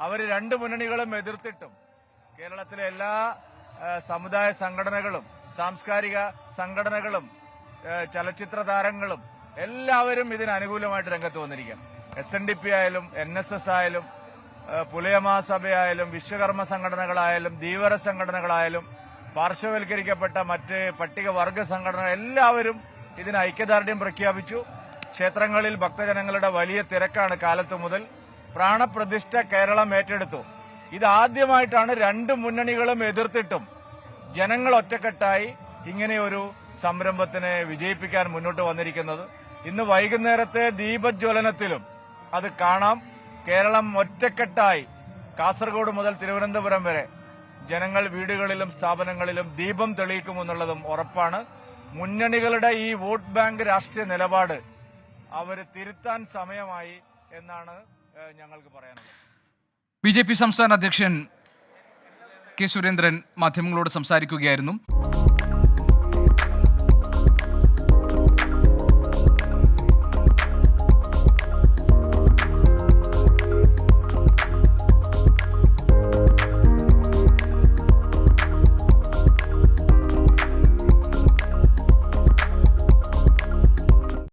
അവർ രണ്ട് മുന്നണികളും എതിർത്തിട്ടും കേരളത്തിലെ എല്ലാ സമുദായ സംഘടനകളും സാംസ്കാരിക സംഘടനകളും ചലച്ചിത്ര താരങ്ങളും എല്ലാവരും ഇതിന് അനുകൂലമായിട്ട് രംഗത്ത് വന്നിരിക്കുകയാണ്. SNDP ആയാലും NSS ആയാലും പുലയമഹാസഭയായാലും വിശ്വകർമ്മ സംഘടനകളായാലും ധീവര സംഘടനകളായാലും പാർശ്വവൽക്കരിക്കപ്പെട്ട മറ്റ് പട്ടികവർഗ സംഘടനകൾ എല്ലാവരും ഇതിന് ഐക്യദാർഢ്യം പ്രഖ്യാപിച്ചു. ക്ഷേത്രങ്ങളിൽ ഭക്തജനങ്ങളുടെ വലിയ തിരക്കാണ് കാലത്ത് മുതൽ. പ്രാണപ്രതിഷ്ഠ കേരളം ഏറ്റെടുത്തു. ഇതാദ്യമായിട്ടാണ് രണ്ട് മുന്നണികളും എതിർത്തിട്ടും ജനങ്ങൾ ഒറ്റക്കെട്ടായി ഇങ്ങനെയൊരു സംരംഭത്തിനെ വിജയിപ്പിക്കാൻ മുന്നോട്ട് വന്നിരിക്കുന്നത്. ഇന്ന് വൈകുന്നേരത്തെ ദീപജ്വലനത്തിലും അത് കാണാം. കേരളം ഒറ്റക്കെട്ടായി കാസർഗോഡ് മുതൽ തിരുവനന്തപുരം വരെ ജനങ്ങൾ വീടുകളിലും സ്ഥാപനങ്ങളിലും ദീപം തെളിയിക്കുമെന്നുള്ളതും ഉറപ്പാണ്. മുന്നണികളുടെ ഈ വോട്ട് ബാങ്ക് രാഷ്ട്രീയ നിലപാട് അവർ തിരുത്താൻ സമയമായി എന്നാണ് ഞങ്ങൾക്ക് പറയാനുള്ളത്. BJP സംസ്ഥാന അധ്യക്ഷൻ കെ സുരേന്ദ്രൻ മാധ്യമങ്ങളോട് സംസാരിക്കുകയായിരുന്നു.